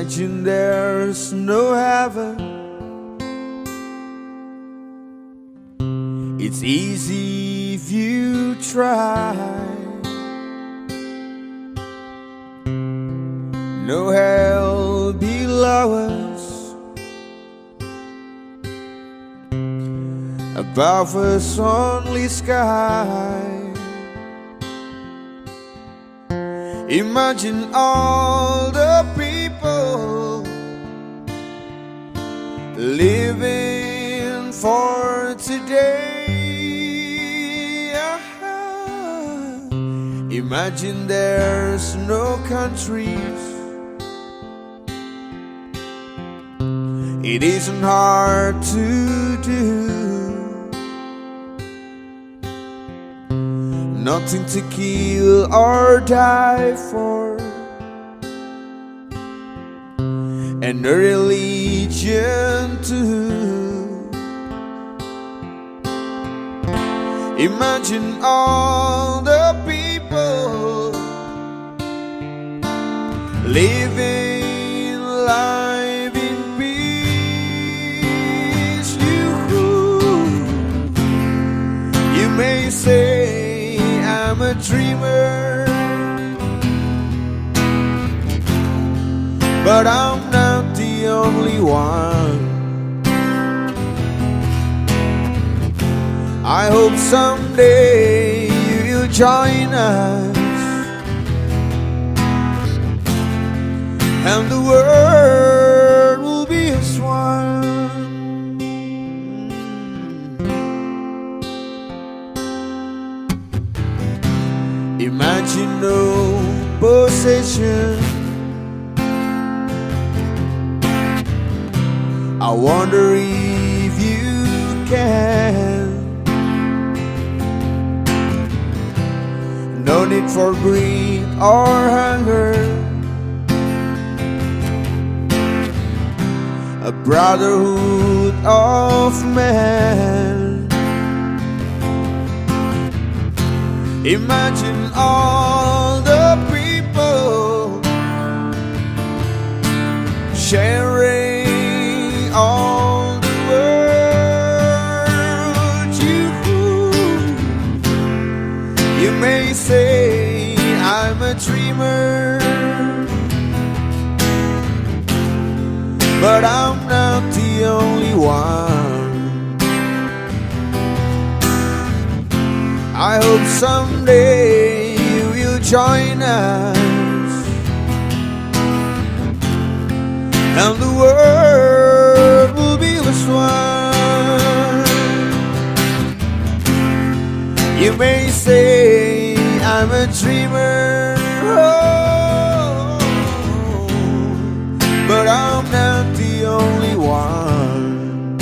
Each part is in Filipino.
Imagine there's no heaven. It's easy if you try. No hell below us, above us only sky. Imagine all the people living for today. Imagine there's no countries. It isn't hard to do. Nothing to kill or die for, and a religion too. Imagine all the people living life in peace. You may say I'm a dreamer, but I'm not the only one. I hope someday you'll join us, and the world will be as one. Imagine no possession. I wonder if you can. No need for greed or hunger, a brotherhood of men. Imagine all the people sharing all the world. You may say I'm a dreamer, but I'm not the only one. I hope someday you will join us, and the world will be as one. You may say I'm a dreamer, oh, but I'm not the only one.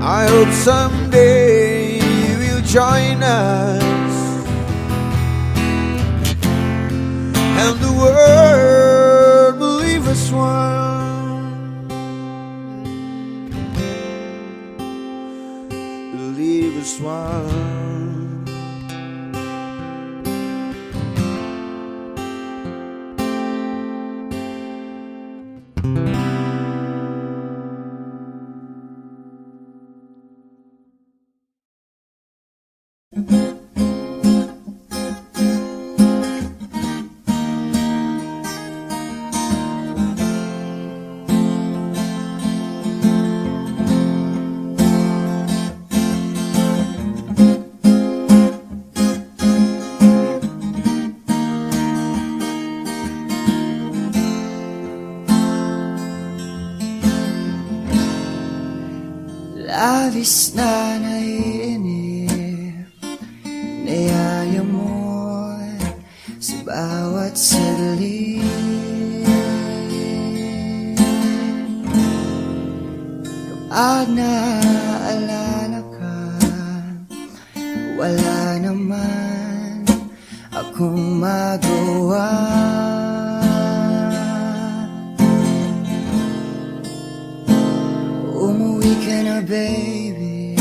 I hope someday you will join us, and the world will leave us one. Leave us one. Labis na naiinip, niyaya mo sa bawat sadali. Kapag naaalala ka, wala naman akong magawa. Umuwi ka na, baby.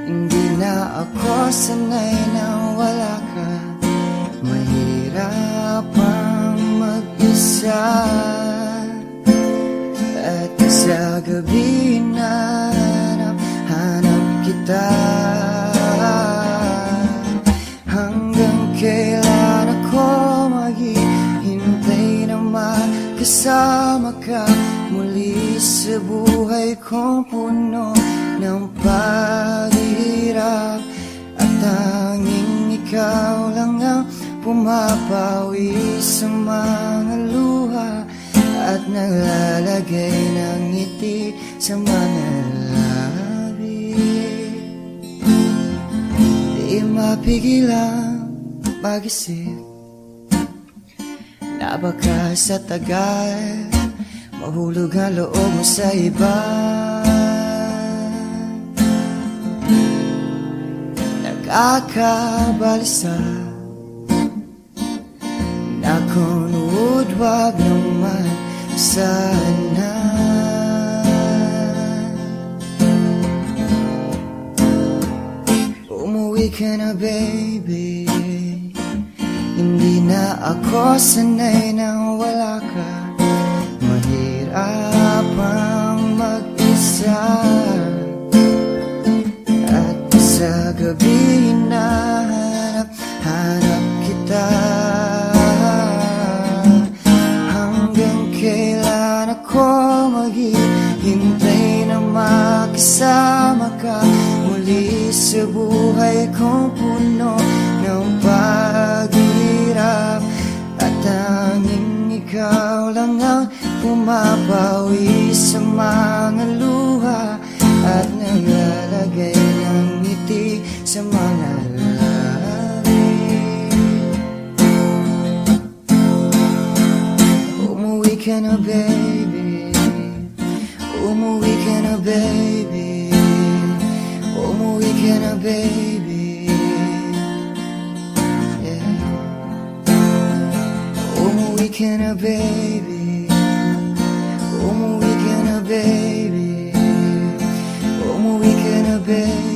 Hindi na ako sanay na wala ka. Mahirapan mag-isa. At sa gabi hanap kita. Hanggang kailan ako maghihintay na makasama ka muli sa buhay kong puno ng paghihirap. At tanging ikaw lang ang pumapawi sa mga luha at naglalagay ng ngiti sa mga labi. Di mapigil ang pag-isip na baka sa tagal mahulog ang loob mo sa iba. Nakakabalisa na kung wag naman sana. Umuwi ka na baby, hindi na ako sanay nang wala ka. Mahirap ang mag-isa. At sa gabi hanap kita. Hanggang kailan ako maghihintay na makasama ka muli sa buhay kong puno ng paghihirap. At tanging ikaw lang ang pumapawi sa mga luha at naglalagay ng ngiti sa mga labi. Umuwi ka na baby, umuwi ka na baby, umuwi ka na baby, yeah. Umuwi ka na baby, umuwi ka na baby, umuwi ka na baby.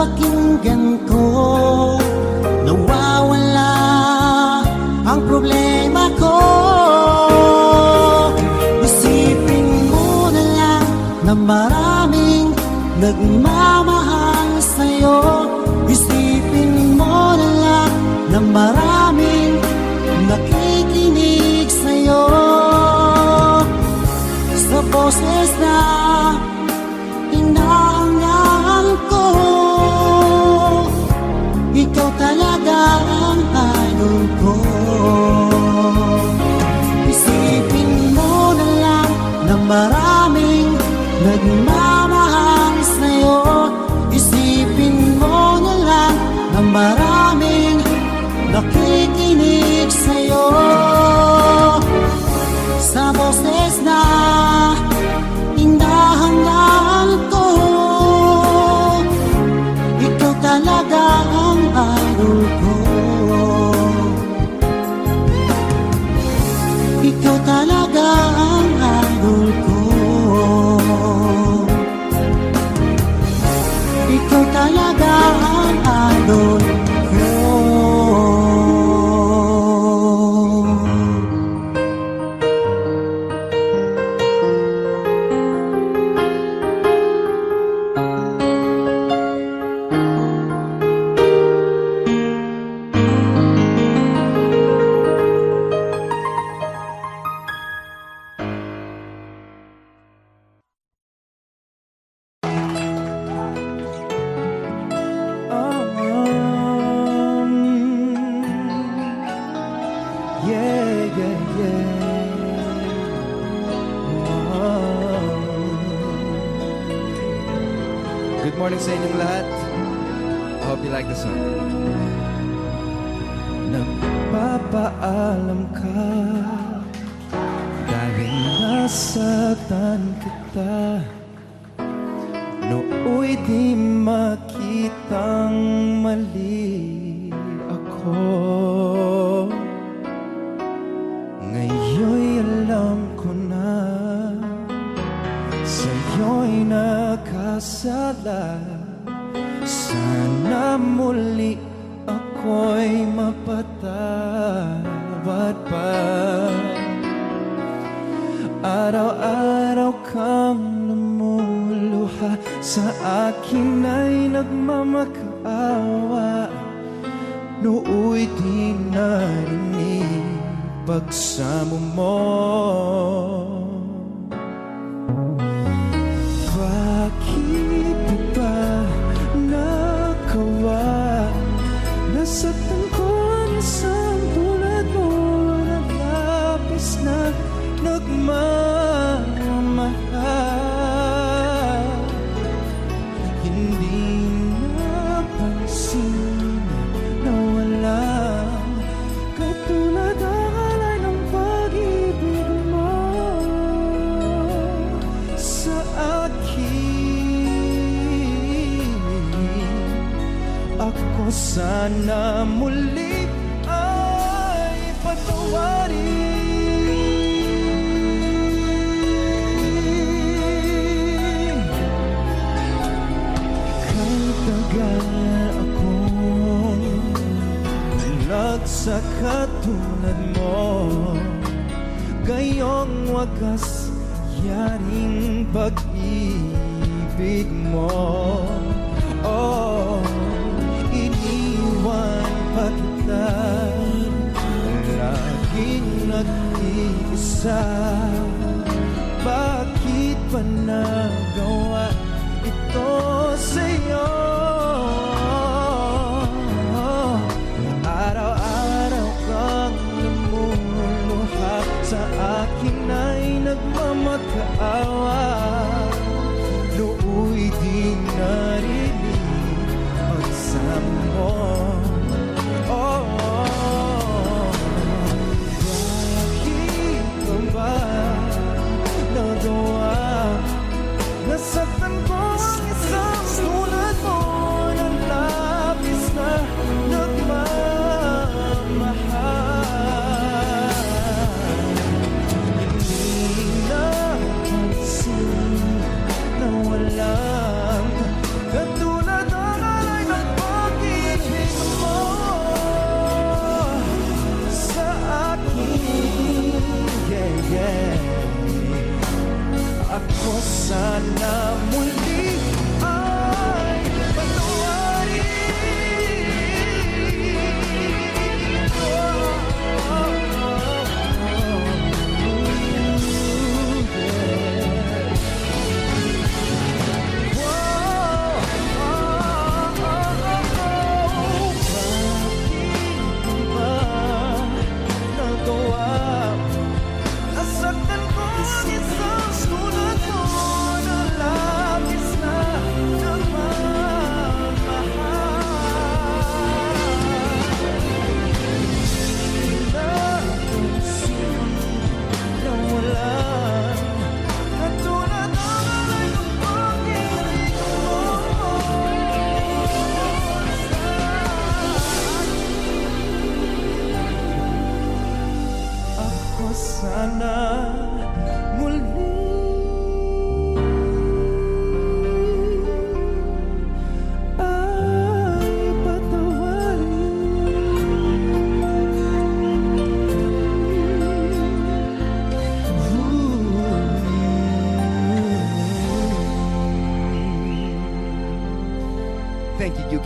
pakinggan ko, nawawala ang problema ko. Isipin mo na lang na maraming nagmamahal sa'yo. Isipin mo na lang na maraming nakikinig sa'yo. Sa boses na hinahangaan ko, ikaw talaga ang idol ko. Isipin mo na lang na maraming nagmamahal sa'yo. Isipin mo na lang na maraming nakikinig sa'yo. Sa boses na hinahangaan ko, ikaw talaga ang idol ko. Ikaw talaga ang idol ko. Ikaw talaga ang idol ko. Good morning sa inyong lahat. I hope you like the song. Nagpapaalam ka dahil nasaktan kita. Nooy di makitang mali ako. Ngayon'y alam ko na sa'yo'y nakasala. Sana muli ako'y mapatawad pa. Araw-araw kang lumuluha, sa akin ay nagmamakaawa. Nooy di narinig pagsamo mo. Bakit ba nakawa? Nasaktan ko ang isang tulad mo, naglapis na nagmamahal. Hindi napansin na walang katulad ang alay ng pag-ibig mo sa akin. Ako sana muli ay patawarin. Sa katulad mo, gayong wagas yaring pag-ibig mo. Oh, iniwan pa kita, laging nag-iisa. Bakit pa nagawa ito sa'yo? Sa akin ay nagmamakaawa. Nooy di narinig pagsamo mo. Oh, bakit ba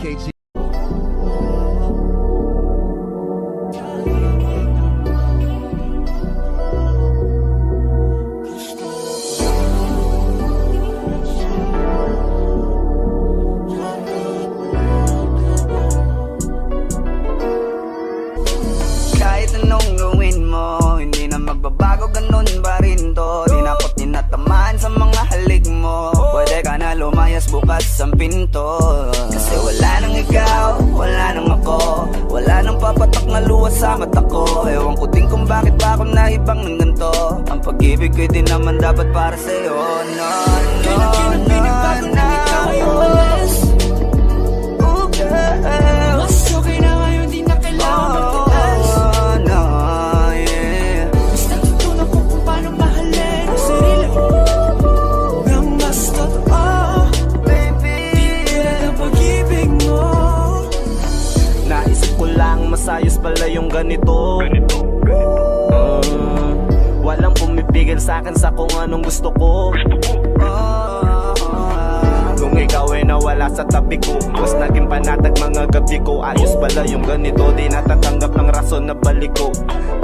KG. Kahit anong gawin mo, hindi na magbabago, ganun pa rin to. Di na ako't tinatamaan sa mga halik mo. Pwede ka na lumayas, bukas ang pinto. Kasi wala nang ikaw, wala nang ako, wala nang papatak na luwas sa mata ko. Ewan ko din kung bakit ba ako naibang ng ganito. Ang pag-ibig ko'y di naman dapat para sa'yo. No, no, no, no, ikaw ay umalis. Oh girl, mas okay na ngayon, di na kailangan magtiis. No, yeah. Mas natutunan ko kung paano mahalin ang sarili nang mas totoo, baby. Di tulad ang pag-ibig mo. Naisip ko lang masayos pala yung ganito. Walang pumipigil sa'kin sa kung anong gusto ko. Nung ikaw ay nawala sa tabi ko, mas naging panatag mga gabi ko. Ayos pala yung ganito, di natatanggap ng rason na balik ko.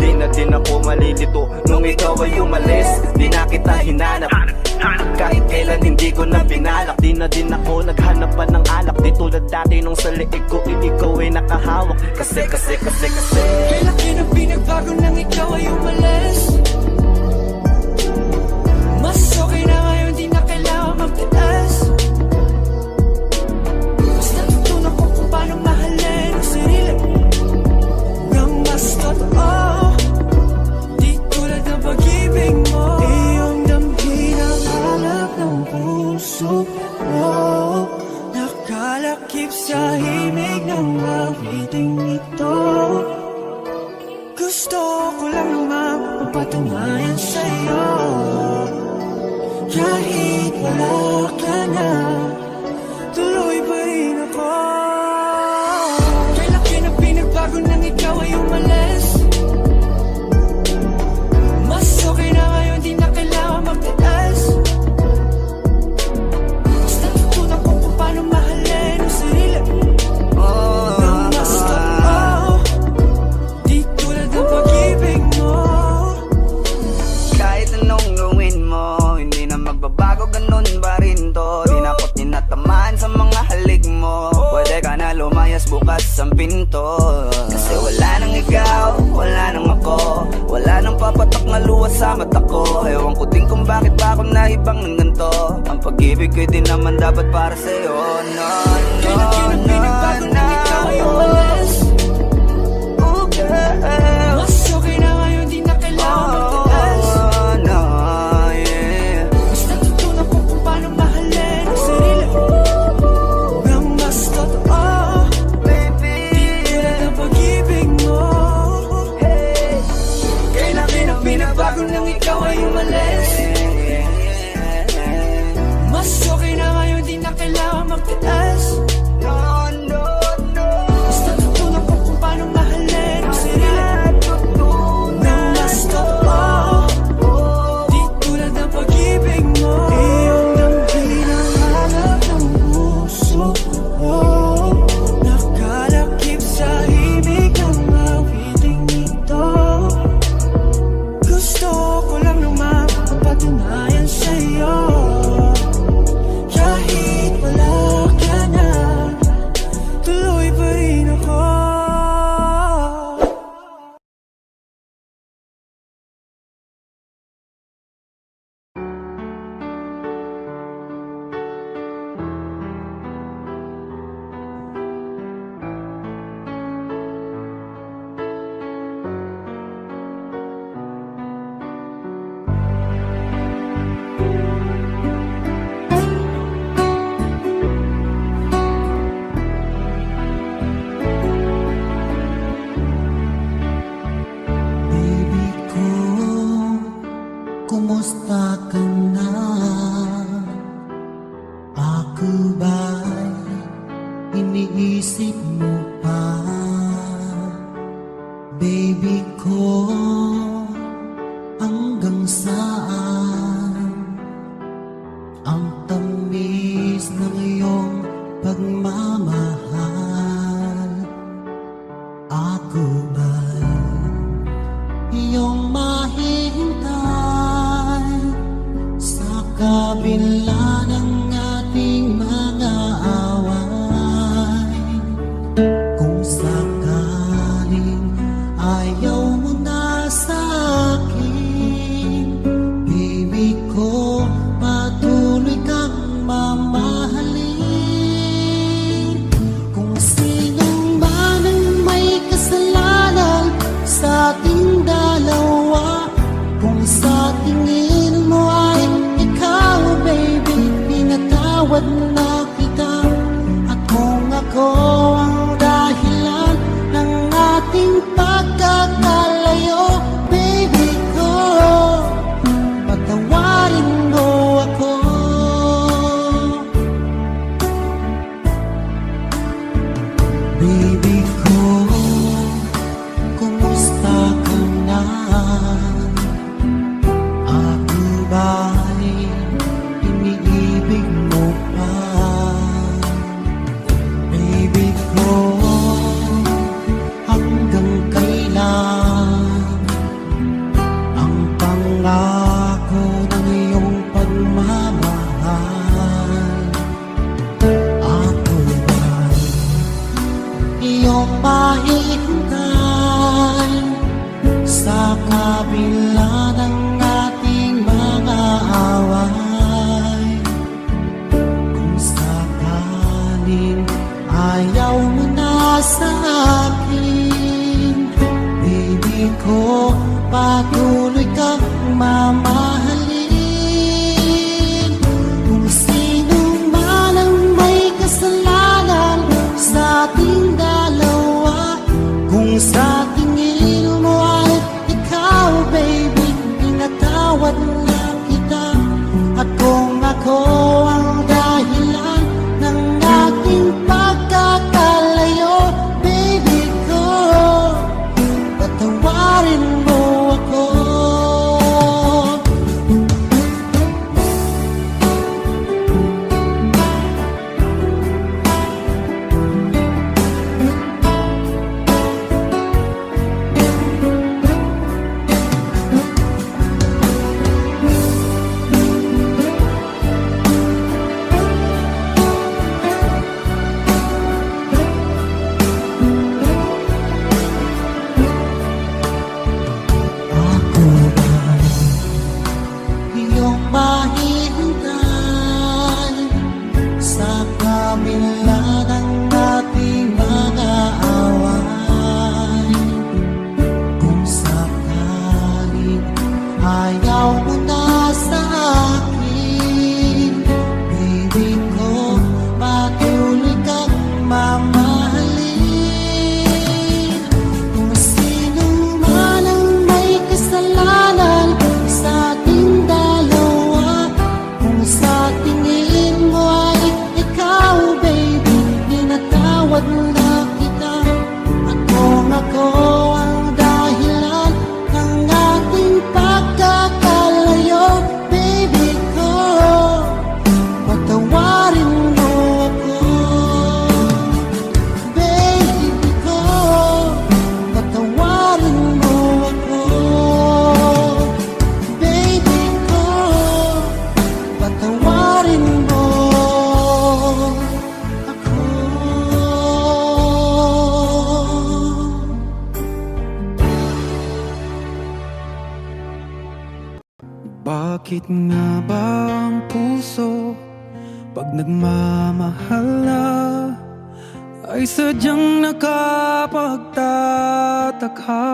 Di na din ako malilito. Nung ikaw ay umalis, di na kita hinanap. Kahit kailan hindi ko na pinalak. Di na din ako naghanap pa ng alak. Di tulad dati nung sa liig ko, ikaw ay nakahawak. Kasi Kailan kinang pinagbago nang ikaw ay umalis. Mas okay na ngayon, di na kailangan magtiis. Mas natutunan ko kung paano mahalin ang sarili nang mas totoo, di tulad ng pag-ibig mo. Iyong damhin ang hanap ng puso mo, nakalakip sa himig ng awiting ito. Gusto ko lang naman mapatunayan sa'yo, kahit wala ka na, tuloy pa rin ako. Kailan kinang pinagbago nang ikaw ay umalis. Mas okay na ngayon, di na kailangan magtiis. Mas natutunan ko kung paano mahalin ang sarili nang mas totoo, di tulad ng pag-ibig mo. Kahit anong gawin mo, hindi na magbabago, ganun pa rin to. Di na ako't tinatamaan sa mga halik mo. Pwede ka na lumayas, bukas ang pinto. Kasi wala nang ikaw, wala nang ako, wala nang papatak na luwas sa mata ko. Ewan ko din kung bakit ba ako naibang ng ganito. Ang pag-ibig ko'y di naman dapat para sa'yo. No, no, no, no, ikaw ay umalis. Oh girl, mas okay na ngayon, di na kailangan magtiis. No, yeah. Mas natutunan ko kung paano mahalin ang sarili nang mas totoo, baby. Di tulad ng pag-ibig mo. Kailan kinang pinagbago nang ikaw ay umalis. Mas okay na ngayon, di na kailangan magtiis. No, no, no. Mas natutunan ko kung paano mahalin ang sarili nang mas totoo, di tulad ng pag-ibig mo. Iyong damhin ang hanap ng puso mo, nakalakip sa himig ng awiting ito. Gusto ko lang naman mapatunayan sa'yo, kahit wala ka na, tuloy pa rin ako. Baby ko, kumusta ka na? Ako ba'y iniisip mo pa? Baby ko, hanggang saan ang tamis ng iyong pagmamahal? iyong mahihintay sa kabila ng ating mga away. Kung sakaling ayaw mo na sa akin, baby ko, patuloy kang mamahalin. Kung sino man ang may kasalanan sa ating dalawa, kung sa tingin mo ay ikaw, baby, pinatawad na kita. At kung ako ang dahilan ng ating pagkakalayo, baby ko, patawarin mo ako. Ako ay iyong mahihintay sa kabila ng ating mga away. Kung sakaling ayaw mo na sa akin, baby ko, patuloy kang mamahalin. Kung sino man ang may kasalanan sa ating dalawa, kung sa tingin mo ay ikaw, baby, pinatawad na kita. At kung ako ang dahilan ng ating pagkakalayo, baby ko, patawarin mo ako. Baby ko, patawarin mo ako. Baby ko, patawarin mo ako. Bakit nga ba ang puso pag nagmamahal na ay sadyang nakapagtataka?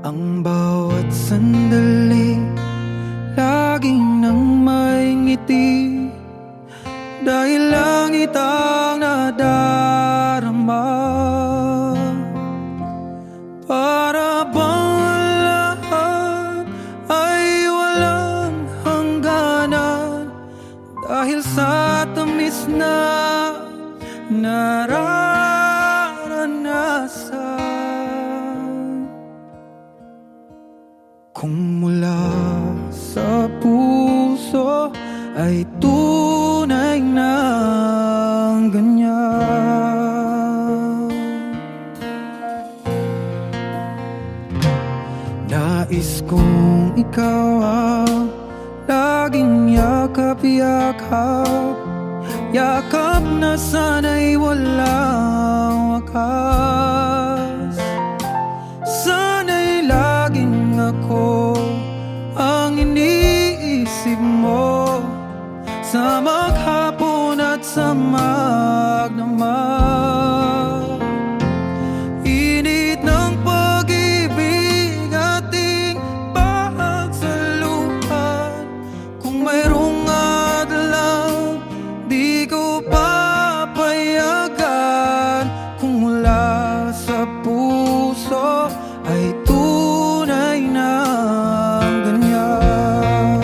Ang bawat sandali laging nang may ngiti, dahil langit ang nadarama. Para bang lahat ay walang hangganan, dahil sa tamis na nararanasan. Kung mula sa puso ay tunay na ganyan, nais kong ikaw ang laging yakap-yakap, yakap na sana'y walang wakas. Sana'y laging ako ang iniisip mo sa maghapon at sa magdamag. Init ng pag-ibig ating pagsaluhan, kung mayroong adlang di ko papayagan. Kung mula sa puso ay tunay na ganyan.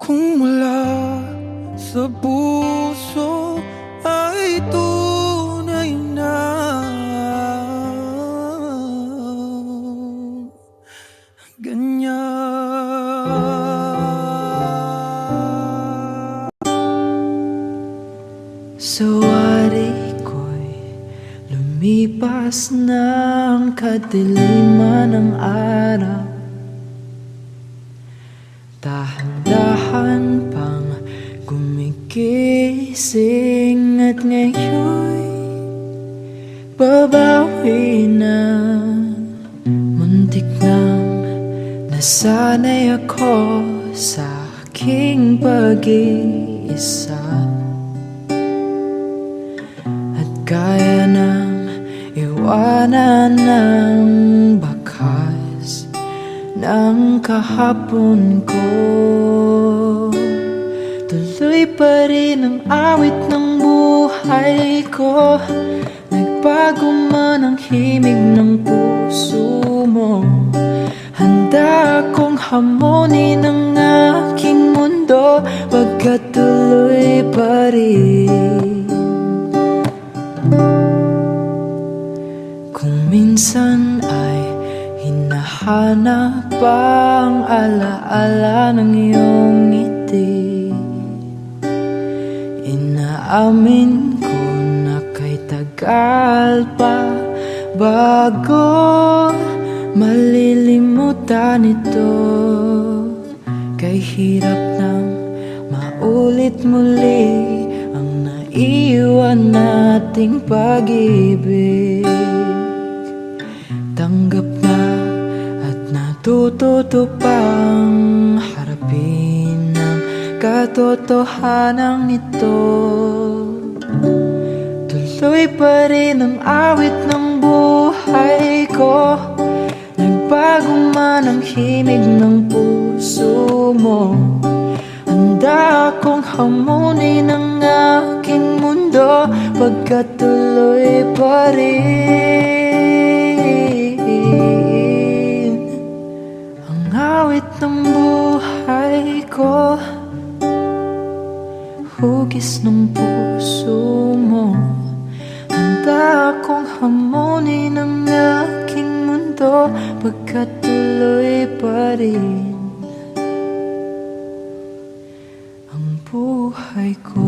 Kung mula sa puso ay tunay na ganyan. Sawari ko'y lumipas ng kadiliman ng araw, dahan-dahan pang gumigising at ngayon'y babawi na. Muntik nang nasanay ako sa aking pag-iisa, at kaya nang iwanan ng bakas ng kahapon ko. Tuloy pa rin ang awit ng buhay ko, nagbago man ang himig ng puso mo. Handa akong hamonin ang aking mundo, pagkat tuloy pa rin. Kung minsan ay hinahanap ang alaala ng iyong ngiti, inaamin ko na kay tagal pa bago malilimutan ito. Kay hirap nang maulit muli ang naiwan nating pag-ibig. Tanggap na at natututo pang harapin ang katotohanan nito. Tuloy pa rin ang awit ng buhay ko, nagbago man ang himig ng puso mo. Handa akong hamunin ang aking mundo, pagkat tuloy pa rin ang awit ng buhay ko. Hugis ng puso mo, handa akong hamunin ang aking mundo, pagkat tuloy pa rin ang buhay ko.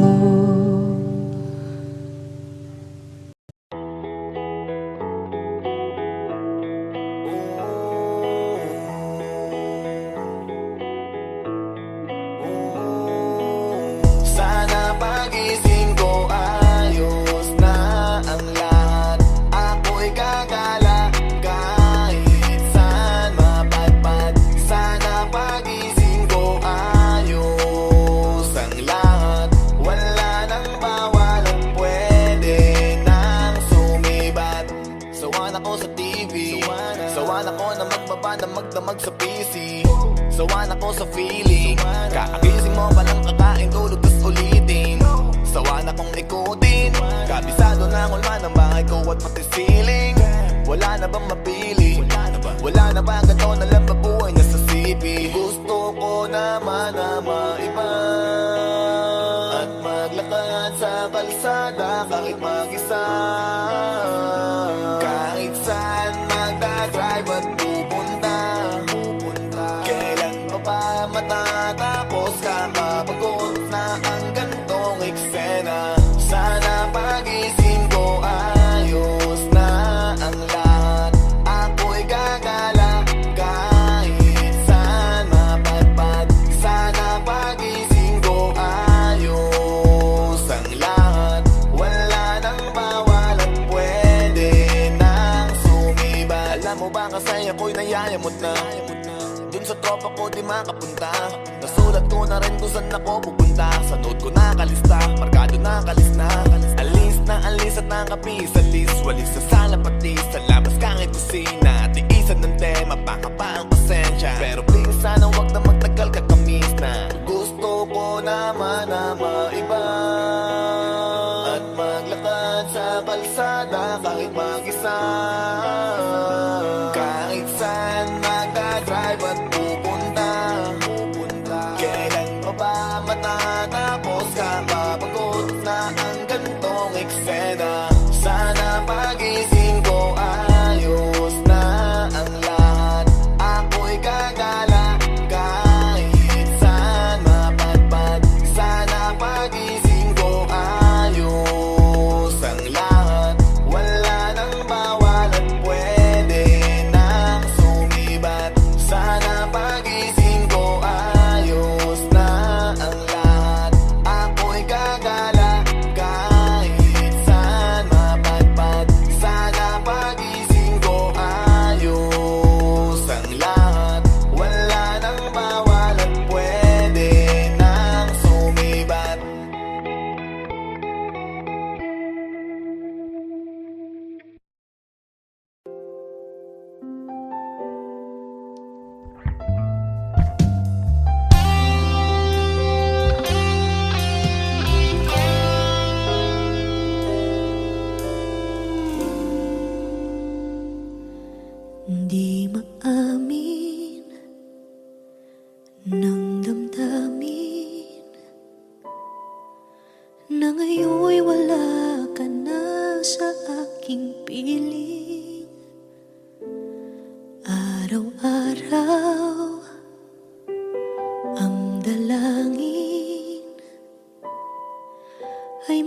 Sana pagising ko ayos na ang lahat. Ako'y gagala kahit saan mapadpad. Sana pagising ko ayos ang lahat. Wala nang bawal at pwede nang sumibat. Sawan ako sa TV, sawan ako na magbaba na magdamag sa PC, sawan ako sa feeling. Kakagising mo palang kakain, tulog tas ulitin. Sawa na kong ikutin, kabisado na ang ulma ng bahay ko at pati ceiling. Wala na bang mapili? Wala na ba ganito na lang mabuhay na sa CP? Gusto ko naman na maiba at maglakad sa kalsada kahit mag-isa. Kahit saan magdadrive at pupunta, kailan pa ba matatapos? Kakapagod na ang gantong eksena. Sana pagising ko ayos na ang lahat. Ako'y gagala kahit saan mapadpad. Sana pagising ko ayos ang lahat. Wala nang bawal at pwede nang sumiba. Alam mo ba kasi ako'y nayayamot na, dun sa tropa ko di makapunta. Nasulat ko na rin kung saan ako pupunta. Sa note ko nakalista, markado nakalis na. Alis at nakapis sa list. Walis sa sala pati sa labas kahit kusina. Tiisan ng tema, baka pa ang pasensya. Pero please sana wag na magtagal kakamis na. Gusto ko naman na maiba at maglakad sa kalsada kahit mag-isa. Kahit saan magdadrive at pupunta, kailan pa ba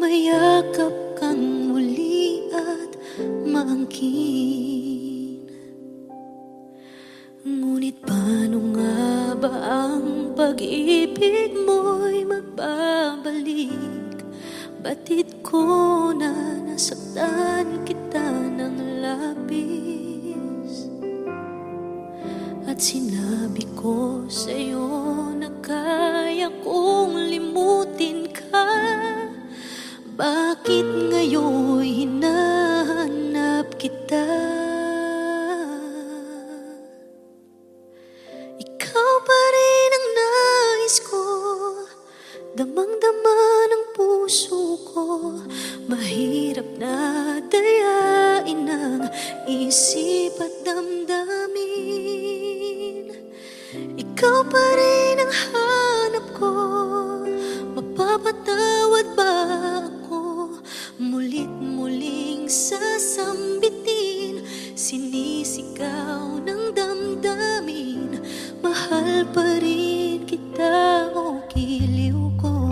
mayakap kang muli at maangkin. Ngunit paano nga ba ang pag-ibig mo'y magbabalik? Batid ko na nasaktan kita ng labis, at sinabi ko sa'yo na kaya kong limutin ka. Bakit ngayon hinahanap kita? Ikaw pa rin ang nais ko, damang-dama ng puso ko. Mahirap na dayain ang isip at damdamin. Ikaw pa rin ang hanap ko, mapapatawad ba ako? Mulit-muling sasambitin, sinisigaw ng damdamin. Mahal pa rin kita, o giliw ko.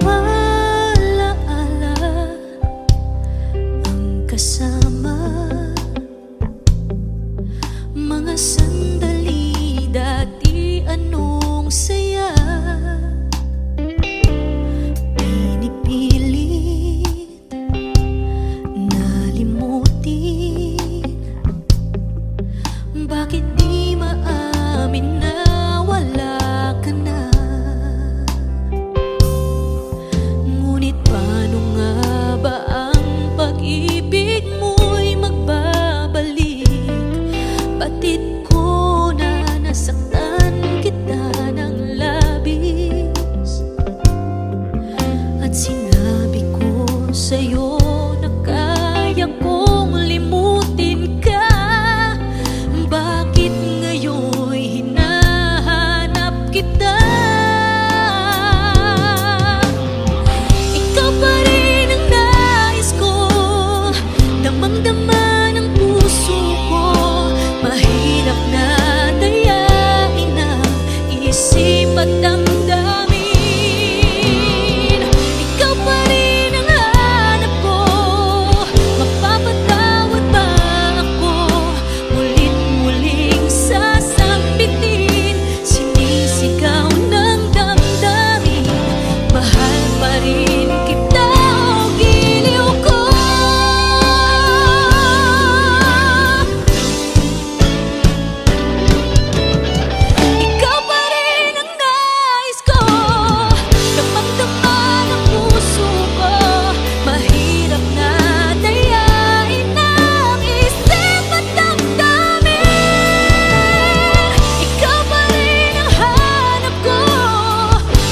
Alaala ang kasama, mga sandali dati anong saya. Pinipilit nalimutin, bakit di maamin na wala ka na? Ngunit paano nga ba ang pag-ibig mo'y magbabalik? Batid ko na nasaktan kita ng labis, at sinabi ko sa'yo na kaya kong limutin ka. Bakit ngayon'y hinahanap kita? Ikaw pa rin ang nais ko, damang-dama ng puso ko. Mahirap na dayain ang isip at damdamin. Ikaw pa rin ang hanap ko, mapapatawad ba ako? Mulit-muling sasambitin, sinisigaw ng damdamin. Mahal pa rin kita, o giliw ko. Ikaw pa rin ang nais ko, damang-dama ng puso ko. Mahirap na dayain ang isip at damdamin. Ikaw pa rin ang hanap ko,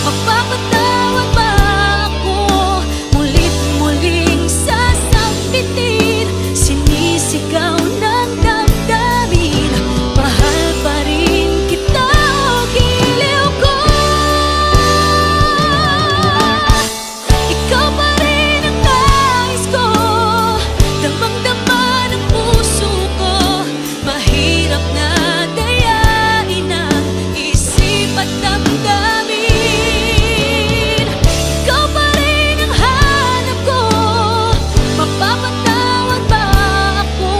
mapapatawad ba ako? Mulit-muling sasambitin, sinisigaw ng damdamin. Mahal pa rin kita, o giliw ko. Ikaw pa rin ang nais ko, damang-dama ng puso ko. Mahirap na dayain ang isip at damdamin. Ikaw pa rin ang hanap ko, mapapatawad ba ako?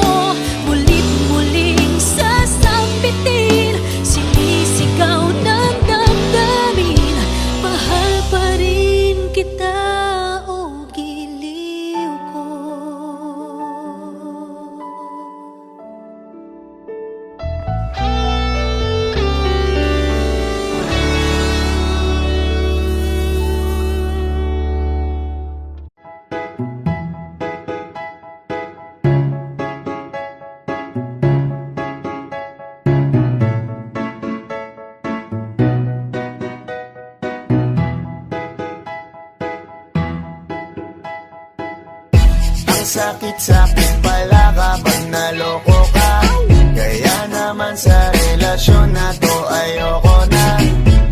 Mulit-muling sasambitin, sinisigaw ng damdamin. Mahal pa rin kita, o giliw ko. Ang sakit-sakit pala kapag naloko ka. Kaya naman sa relasyon na to ayoko na.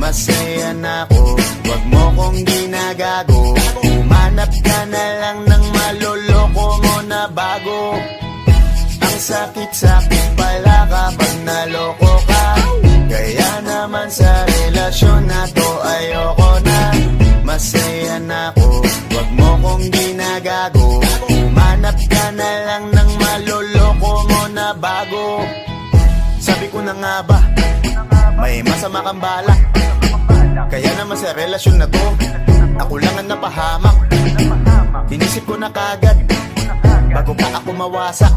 Masaya na ako, wag mo kong ginagago. Umanap ka na lang ng maloloko mo na bago. Ang sakit-sakit pala kapag naloko ka. Kaya naman masaya na ako. Wag mo kong ginagago. Umanap ka na lang ng maloloko mo na bago. Sabi ko na nga ba, may masama kang balak. Kaya naman sa relasyon na to, ako lang ang napahamak. Inisip ko na kagad, bago pa ako mawasak.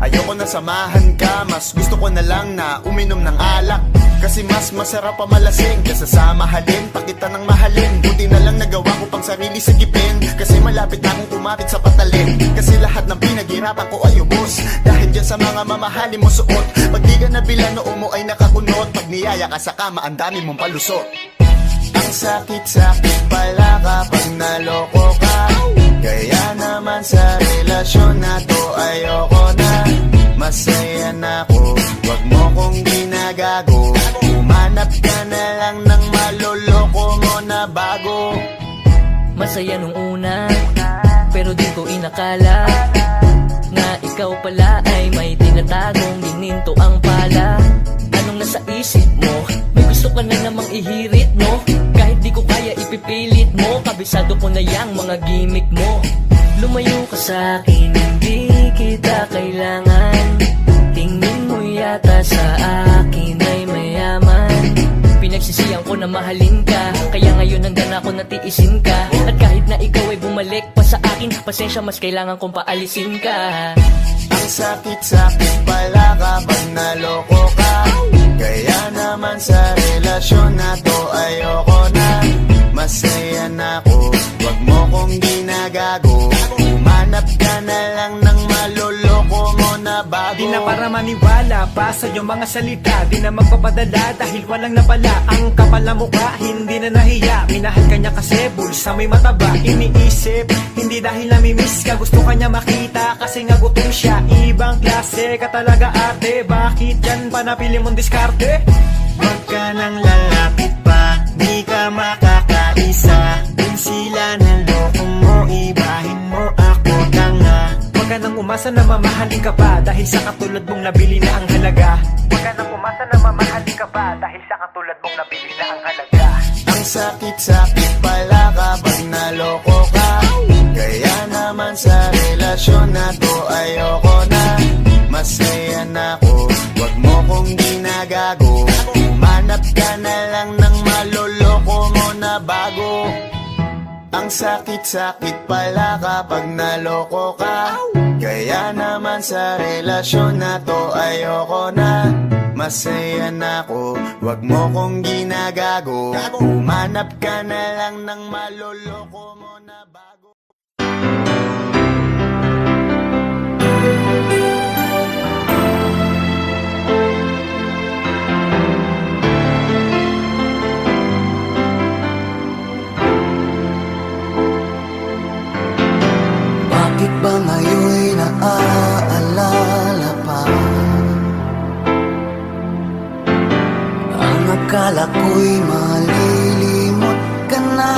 Ayoko na samahan ka, mas gusto ko na lang na uminom ng alak. Kasi mas masarap pa malasing kesa sa mahalin, pakita ng mahalin. Buti na lang nagawa ko pang sarili sigipin, kasi malapit na akong kumapit sa patalim. Kasi lahat ng pinaghirapan ko ay ubos, dahil dyan sa mga mamahalin mo suot. Pag di ka nabilan, noo mo ay nakakunot. Pag niyaya ka sa kama, ang dami mong palusot. Ang sakit-sakit pala kapag naloko ka. Kaya naman sa relasyon na to ayoko na. Masaya na ako, wag mo kong ginagago. Umanap ka na lang ng maloloko mo na bago. Masaya nung una, pero di ko inakala na ikaw pala ay may tinatagong gininto ang pala. Anong nasa isip mo? May gusto ka na namang ihirit, no? Kahit di ko kaya ipipilit mo, kabisado ko na yang mga gimmick mo. Lumayo ka sa akin, hindi kita kailangan. Tingin mo yata sa akin ay mayaman. Pinagsisiyan ko na mahalin ka, kaya ngayon nandyan ako natiisin ka. At kahit na ikaw ay bumalik pa sa akin, pasensya, mas kailangan kong paalisin ka. Ang sakit-sakit pala kapag naloko ka. Kaya naman sa relasyon na to ayoko na. Masaya na ako, wag mo kong ginagago. Umanap ka na lang ng maloloko mo na bago. Di na para maniwala pa sa iyong mga salita. Di na magpapadala dahil walang napala. Ang kapal na mukha, hindi na nahiya. Minahal ka niya kasi bulsa may mataba. Iniisip, hindi dahil namimiss ka. Gusto ka niya makita kasi nga gutom siya. Ibang klase ka talaga ate. Bakit yan pa napili mong diskarte? Huwag ka nang lalapit pa, di ka makakaisa. Kung sila naloko mo, ibahin mo ako tanga. Huwag ka nang umasa na mamahalin ka pa dahil sa katulad mong nabili na ang halaga. Huwag ka nang umasa na mamahalin ka pa dahil sa katulad mong nabili na ang halaga. Ang sakit-sakit pala kapag naloko ka. Kaya naman sa relasyon na to ayoko na. Masaya na ako, wag mo kong ginagago. Umanap ka na lang ng maloloko mo na bago. Ang sakit-sakit pala kapag naloko ka. Kaya naman sa relasyon na to ayoko na. Masaya na ako, wag mo kong ginagago. Umanap ka na lang ng maloloko mo na bago. Bakit ba ngayon'y naaalala pa ang akala ko'y malilimot ka na?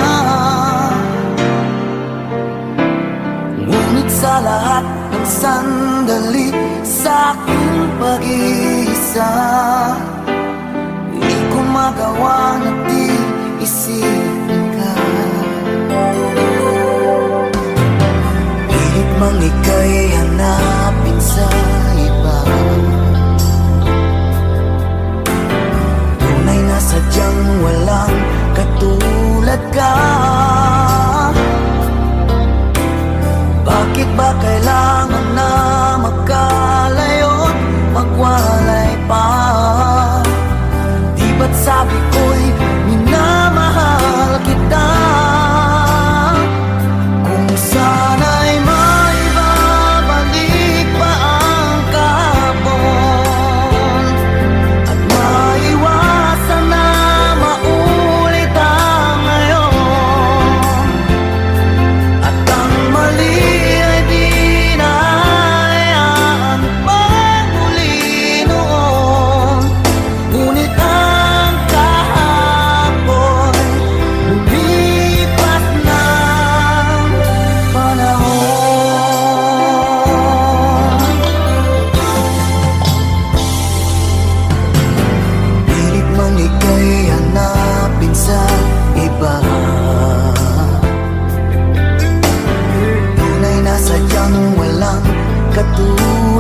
Ngunit sa lahat ng sandali sa aking pag-iisa, di ko magawa na di isipin ka. Pilit mang ika'y hanapin sa iba, tunay na sadyang walang katulad ka. Bakit ba kailangan na magkalayo't magwalay pa? Di ba't sabi ko'y minamahal kita? Kung sana'y maibabalik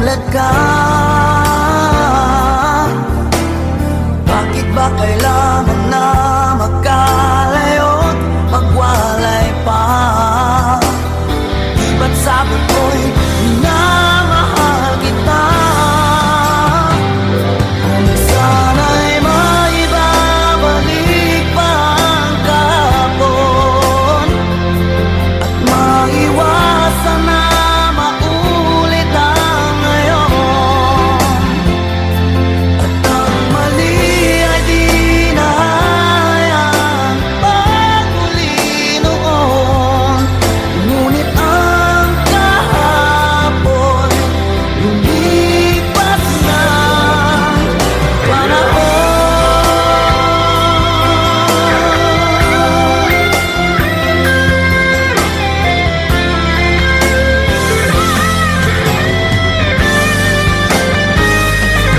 katulad ka? Bakit ba kailangan na magkalayo't magwalay pa? Di ba't sabi ko'y minamahal kita? Kung sana'y maibabalik pa ang kahapon at maiwasan na maulit ang ngayon, at ang mali ay di na hayaan pagmuli noon. Ngunit ang kahapon lumipas na panahon.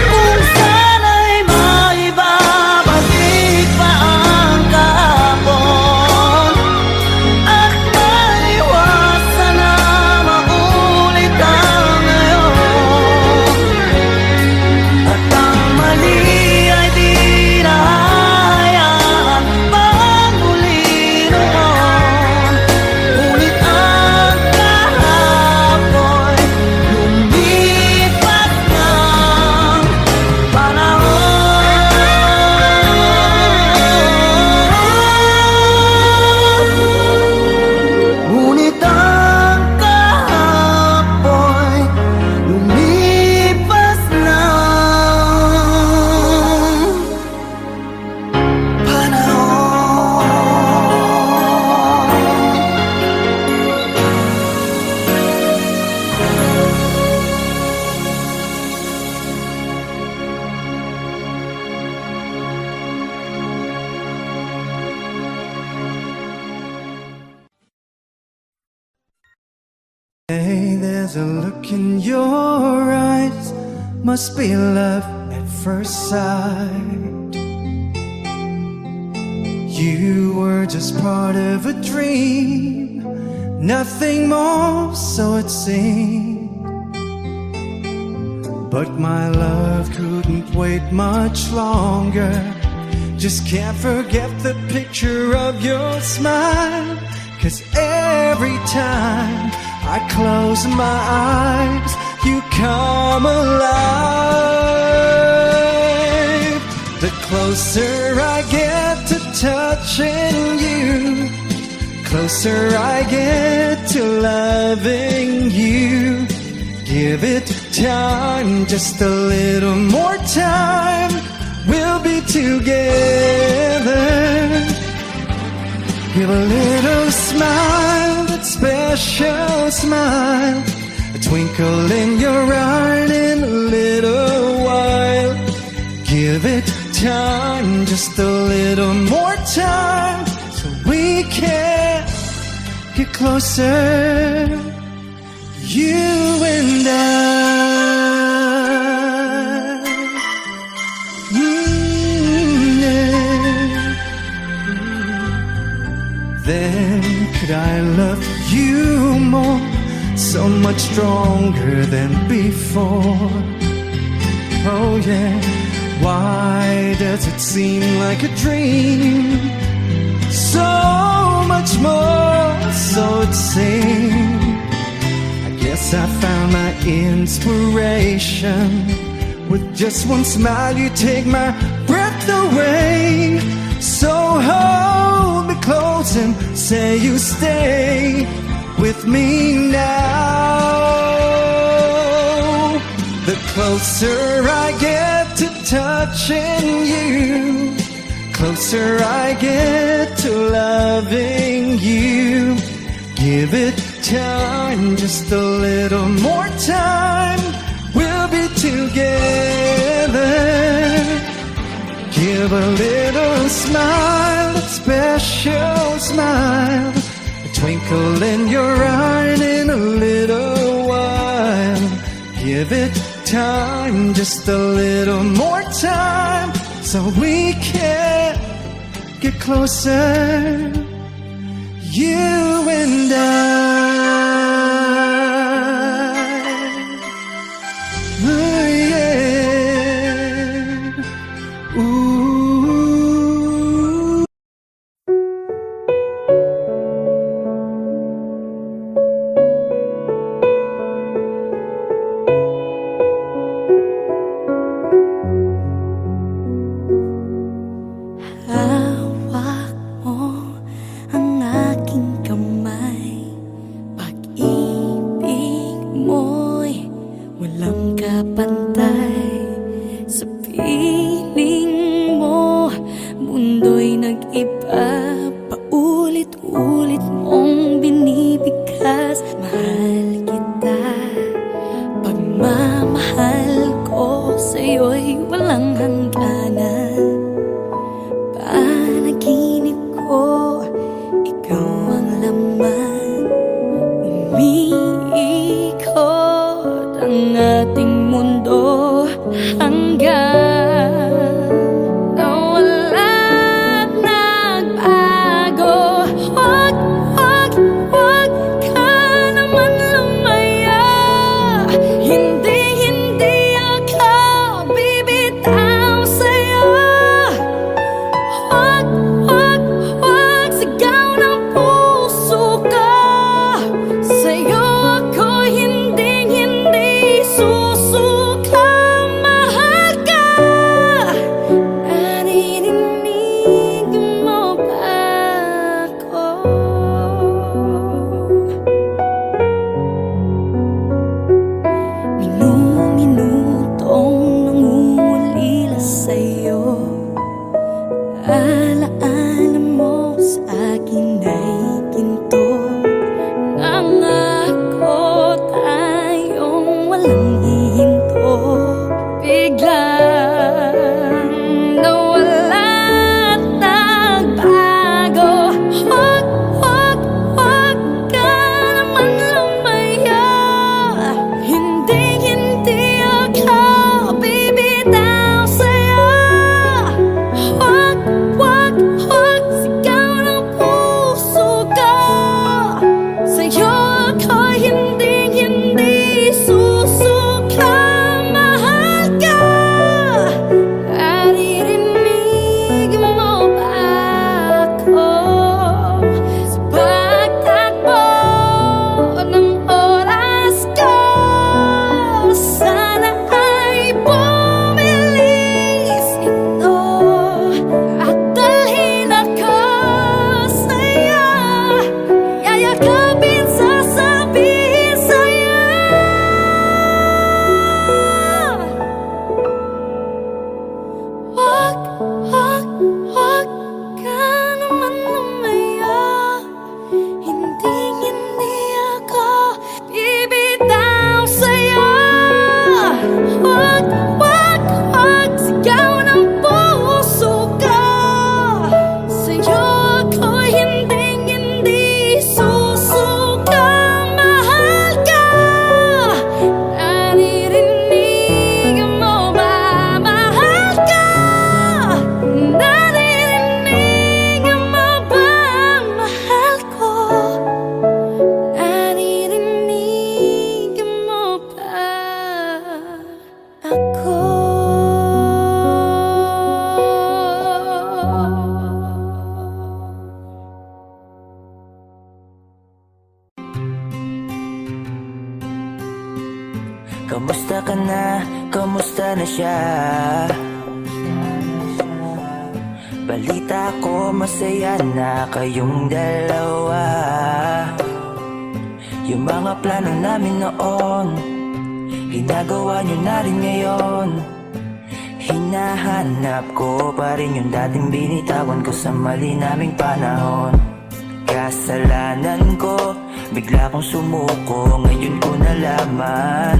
Kung sana'y maibabalik pa ang kahapon at maiwasan na maulit ang ngayon, at ang mali ay di na hayaan pagmuli noon. Ngunit ang kahapon lumipas ng panahon. Ngunit ang kahapon lumipas ng panahon. Hey, there's a look in your eyes, must be love at first sight. You were just part of a dream, nothing more, so it seemed. But my love couldn't wait much longer. Just can't forget the picture of your smile. 'Cause every time I close my eyes, you come alive. The closer I get to touching you, closer I get to loving you. Give it time, just a little more time, we'll be together. Give a little smile, that special smile, a twinkle in your eye in a little while. Give it time, just a little more time, so we can get closer, you and I. Yeah. Then could I love you more, so much stronger than before? Oh yeah, why does it seem like a dream? So much more, so it seems. I guess I found my inspiration. With just one smile you take my breath away. So hold me close and say you stay with me now. The closer I get to touching you, closer I get to loving you. Give it time, just a little more time, we'll be together. Give a little smile, a special smile, a twinkle in your eye in a little while. Give it time, just a little more time, so we can get closer, you and I. yeah. Ooh. Hawak mo ang aking kamay. Pag-ibig mo'y walang kapantay. Sa piling mo, mundo'y nag-iba. Paulit-ulit mong binibigkas. Mahal kita, pagmamahal ko sa'yo'y walang hangganan. Panaginip ko, ikaw ang laman. Umiikot ang ating mundo hanggang nawala't nagbago. Huwag, huwag, huwag ka naman lumaya. Hindi, hindi ako bibitaw sa'yo. Huwag, huwag, huwag sigaw ng puso ko. Sa'yo ako hindi susuka. Mahal ka. Naririnig mo ba ako? Minu-minutong nangungulila sa'yo. Alaala mo sa akin ay ginto. Nangako tayong walang hihinto. Biglang nawala't nagbago. Huwag, huwag, huwag ka naman lumaya. Hindi, hindi ako bibitaw sa'yo. Huwag, huwag, huwag sigaw ng puso ko. Sa'yo ako hindi susuka. Mahal ka. Naririnig mo ba ako? Sa pagtakbo ng oras ko, sana ay bumilis ito at dalhin ako sa'yo. Yayakapin, sasabihin sa'yo. Huwag, huwag, huwag ka naman lumaya. Hindi, hindi ako bibitaw sa'yo. Huwag, huwag, huwag sigaw ng puso ko. Sa'yo ako hindi susuka. Mahal ka. Naririnig mo ba? Mahal ka. Naririnig mo ba? Mahal ko. Naririnig mo ba ako? Kamusta ka na? Kamusta na siya? Balita ko masaya na kayong dalawa. Yung mga plano namin noon, ginagawa nyo na rin ngayon. Hinahanap ko pa rin yung dating binitawan ko sa mali naming panahon. Kasalanan ko, bigla kong sumuko, ngayon ko nalaman.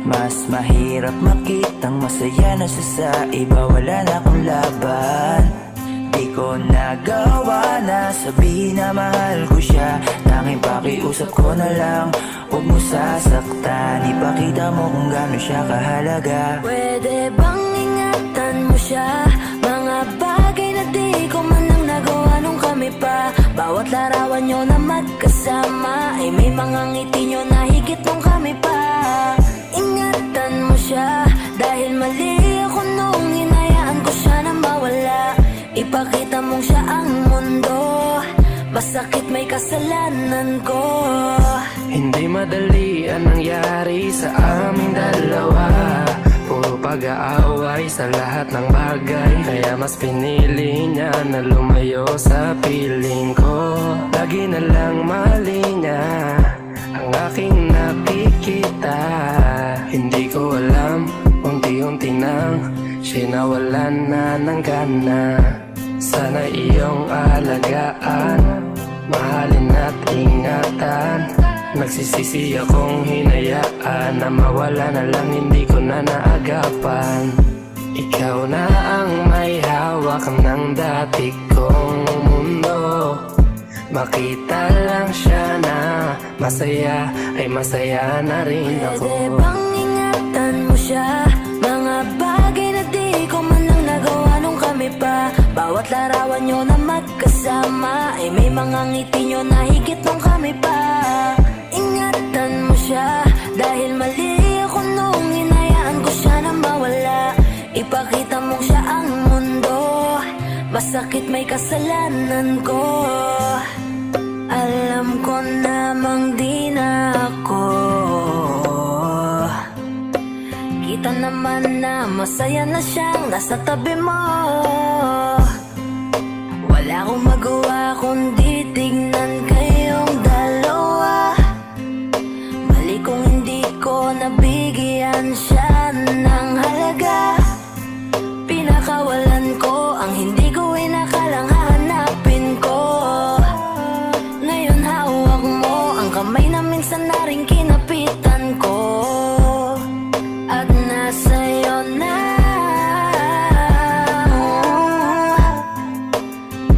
Mas mahirap makitang masaya na siya sa iba, wala na akong laban. Di ko nagawa na sabihin na mahal ko siya. Tanging pakiusap ko na lang, huwag mo sasaktan. Ipakita mo kung gaano siya kahalaga. Pwede bang ingatan mo siya? Mga bagay na di ko man lang nagawa nung kami pa. Bawat larawan nyo na magkasama ay may mga ngiti nyo na higit nung kami pa. Ingatan mo siya. siya dahil mali ako nung hinayaan ko siya na mawala. Ipakita mong siya ang mundo, masakit may kasalanan ko. Hindi madali ang nangyari sa aming dalawa. Puro pag-aaway sa lahat ng bagay, kaya mas pinili niya na lumayo sa piling ko. Lagi na lang mali niya ang aking nakikita. Hindi ko alam, unti-unti nang sinawalan na ng gana. Sana iyong alagaan, mahalin at ingatan. Nagsisisi akong hinayaan na mawala na lang, hindi ko na naagapan. Ikaw na ang may hawak ng dati kong mundo. Makita lang siya na masaya, ay masaya na rin ako. Pwede bang ingatan mo siya? Mga bagay na di ko man lang nagawa nung kami pa. Bawat larawan nyo na magkasama ay may mga ngiti nyo na higit nung kami pa. Ingatan mo siya dahil mali ako nung hinayaan ko siya na mawala. Ipakita mong siya ang mundo, masakit may kasalanan ko. Alam ko namang di na ako. Kita naman na masaya na siyang nasa tabi mo. Wala akong magawa kundi tignan kayong dalawa. Mali kung hindi ko nabigyan siya ng halaga. Pinakawalan ko ang hindi ko inakalang hahanapin ko. Ngayon hawak mo ang kamay na minsan na rin kinapitan ko. At nasa'yo na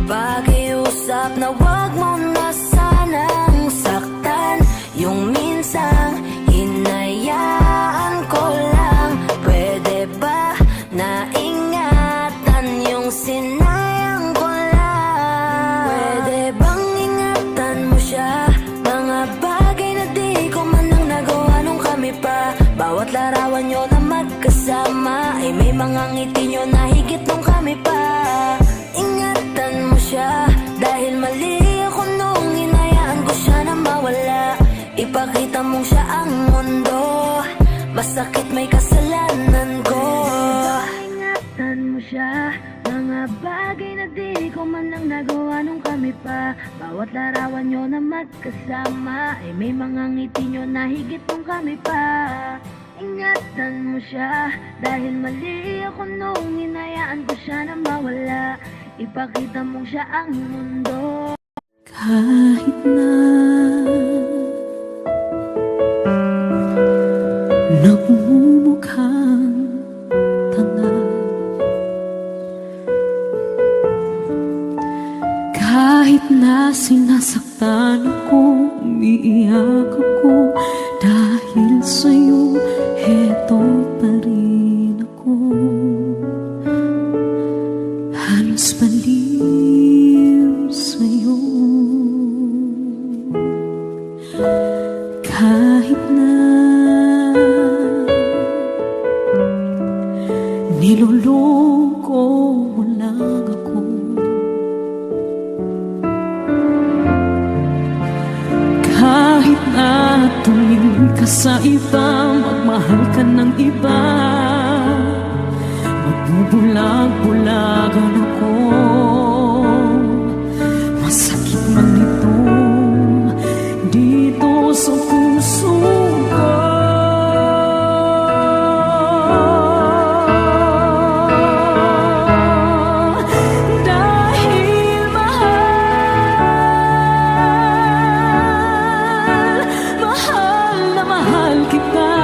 pakiusap na wag mo na sanang saktan. Yung minsang hinayaan ko lang. Pwede ba na ingatan yung sinayang ko lang? Pwede bang ingatan mo siya? Mga bagay na di ko man lang nagawa nung kami pa. Bawat larawan nyo na magkasama ay may mga ngiti nyo na higit nung kami pa. Ingatan mo siya dahil mali ako nung hinayaan ko siya na mawala. Ipakita mong siya ang mundo, masakit may kasalanan ko. Ingatan mo siya, mga bagay na di ko man lang nagawa nung kami pa. Bawat larawan nyo na magkasama ay may mga ngiti nyo na higit nung kami pa. Ingatan mo siya dahil mali ako nung hinayaan ko siya na mawala. Ipakita mong siya ang mundo. Kahit na nagmumukhang tanga, kahit na sinasaktan ako, umiiyak ako, dahil sa'yo heto pa rin ako. Halos baliw sa'yo. Kahit na niloloko mo lang ako, kahit na tumingin ka sa iba, magmahal ka ng iba, magbubulag-bulagan ako. Masakit man ito dito sa puso ko. Dahil mahal, mahal na mahal kita.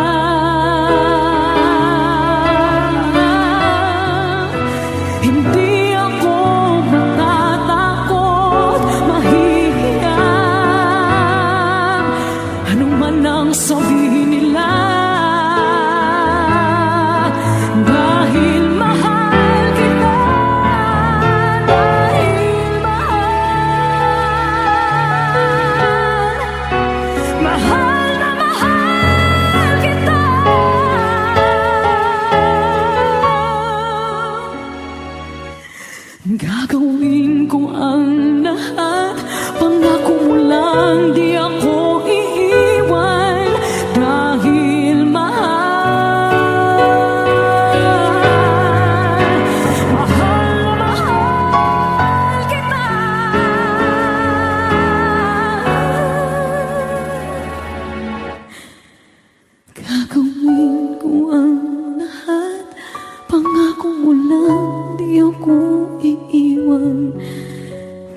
ko iiwan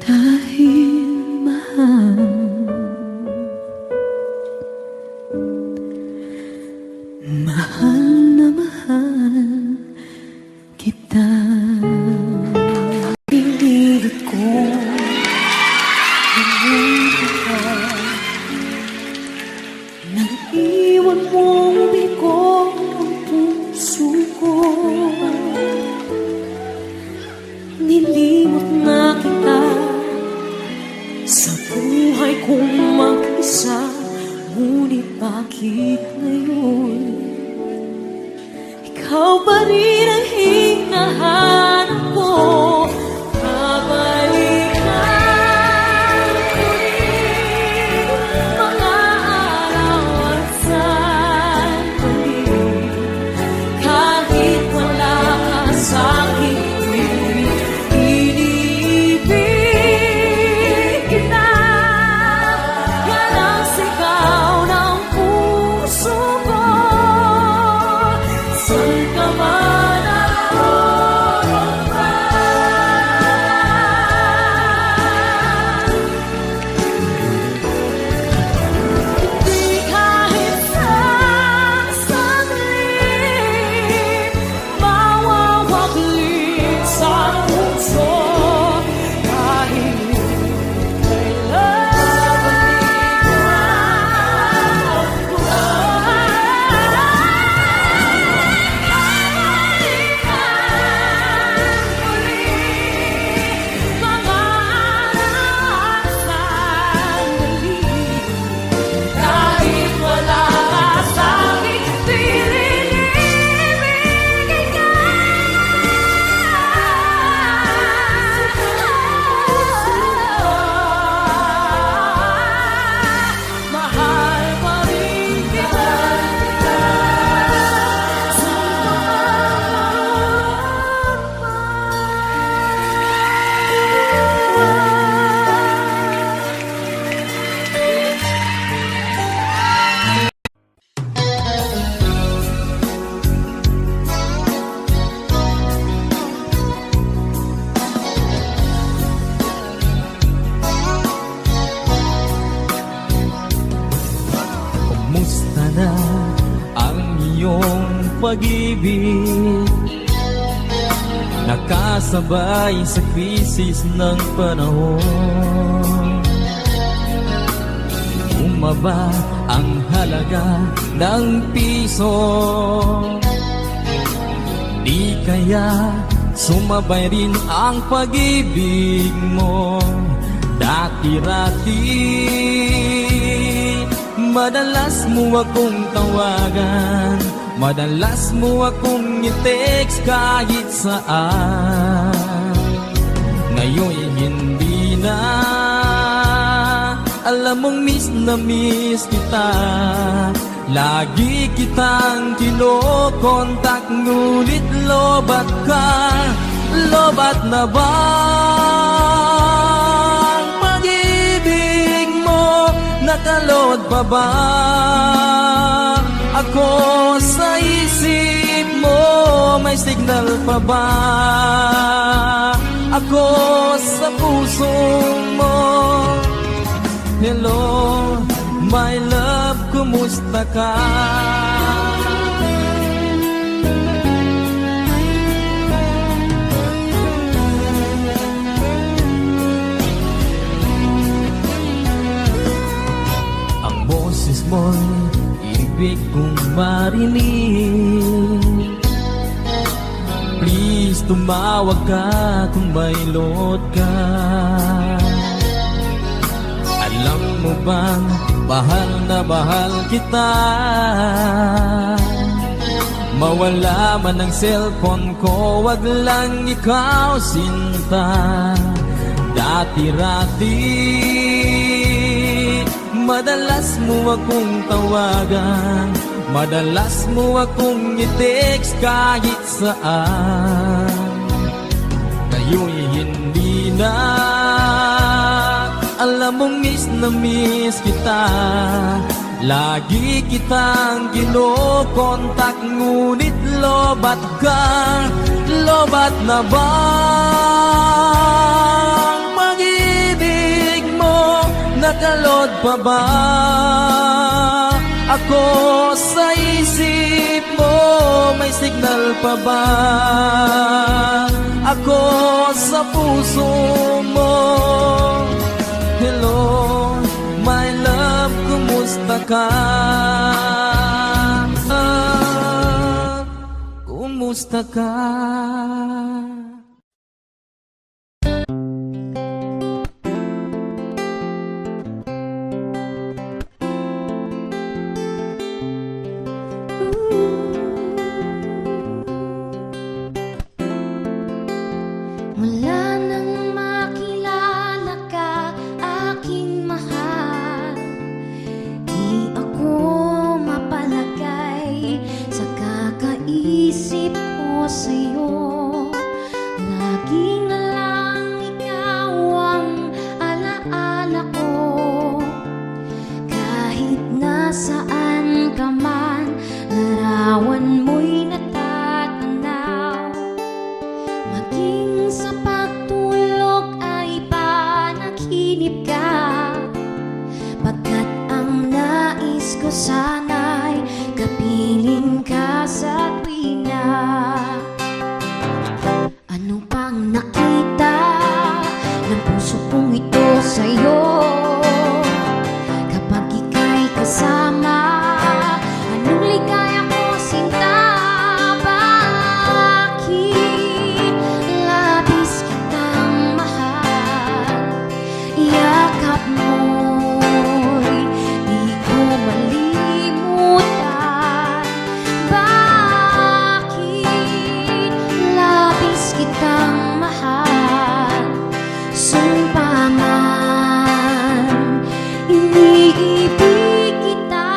dahil mahal. Mahal na mahal kita. Pinilit ko gawin kita. Nang iwan mong bigo ang puso ko, nilimot na kita sa buhay kong mag-isa. Ngunit bakit ngayon ikaw pa rin ang hinahanap ko? Kabalikan ulit mga araw at sandali. Kahit wala ka sa'kin, iniibig kita. Yan ang sigaw ng puso ko. Saan ka man ako pa? Di kahit sa saglit mawawaglit sa puso. Kahit kahit wala ka sa'kin, pinilibigin ka. Mahal pa rin kita. Kumusta na ang iyong pag-ibig? Nakasabay sa krisis ng panahon. Bumaba ang halaga ng piso. Di kaya sumabay rin ang pag-ibig mo? Dati-rati madalas mo akong tawagan, madalas mo akong i-text kahit saan. Ngayon hindi na, alam mong miss na miss kita. Lagi kitang kinokontak, ngunit lobat ka. Lobat na ba ang pag-ibig mo? Nakalod pa ba ako sa isip mo? May signal pa ba ako sa puso mo? Hello, my love, kumusta ka? Ang boses mo'y ibig kong marinig. Please, tumawag ka kung may load ka. Alam mo bang mahal na mahal kita? Mawala man ang cellphone ko, wag lang ikaw sinta. Dati-rati madalas mo akong tawagan, madalas mo akong i-text kahit saan. Ngayon'y hindi na, alam mong miss na miss kita. Lagi kitang kinokontak, ngunit lobat ka. Lobat na ba kalod pa ba ako sa isip mo? May signal pa ba ako sa puso mo? Hello, my love, kumusta ka? Kumusta ka? Mula nang makilala ka, aking mahal, di ako mapalagay sa kakaisip ko sa'yo. Lagi na lang ikaw ang alaala ko. Kahit nasaan ka man, larawan mo'y natatanaw. Maging sa pagtulog ay panaginip ka, pagkat ang nais ko sana'y kapiling ka sa tuwina. Ano pang nakita ng puso kong ito sa'yo? Kapag ika'y kasama, anong ligaya ko sinta? Bakit labis kitang mahal? Yakap mo'y di ko malimutan. Bakit labis kitang mahal? Sumpa man, iniibig kita.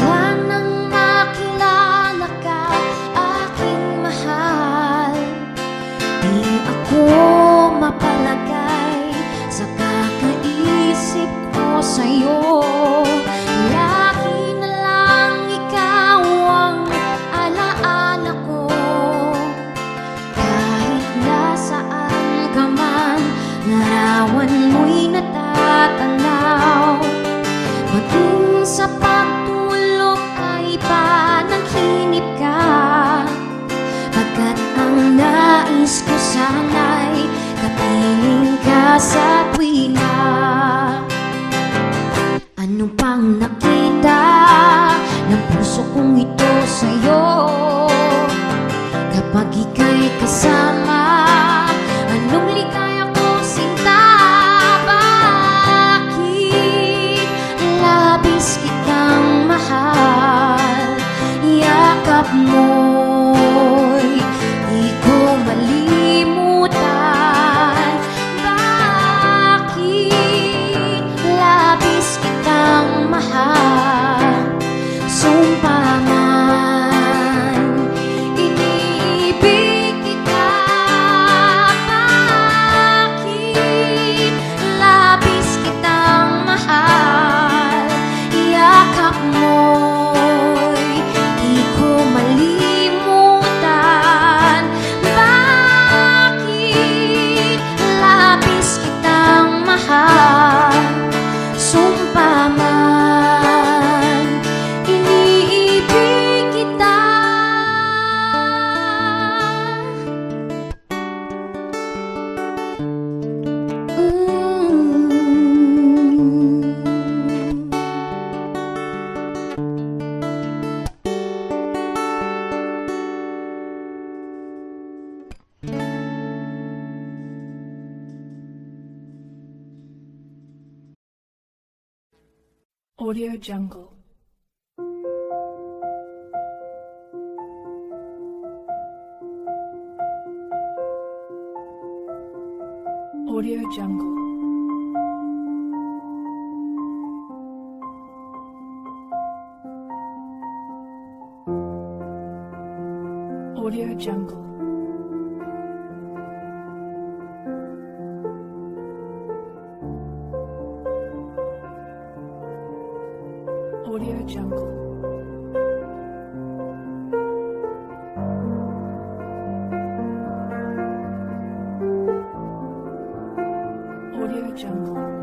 Wala nang makilala ka, aking mahal, di ako mapalagay sa kakaisip ko sa'yo. Lagi na lang ikaw ang alaala ko. Kahit nasaan ka man, larawan mo'y natatanaw. Maging sa pagtulog ay panaginip ka, pagkat ang nais ko sana'y kapiling ka sa tuwina. Ano pang nakita ng puso kong ito sa'yo? Kapag ika'y kasama, anong ligaya ko sinta? Bakit labis kitang mahal? Yakap mo'y di ko malimutan. Bakit labis kitang mahal? Sumpa man, iniibig kita. Bakit labis kitang mahal? Yakap mo'y di ko malimutan. Bakit labis kitang mahal? Sumpa man, iniibig kita. Audio Jungle. Audio Jungle. Audio Jungle. Audio Jungle. Jungle.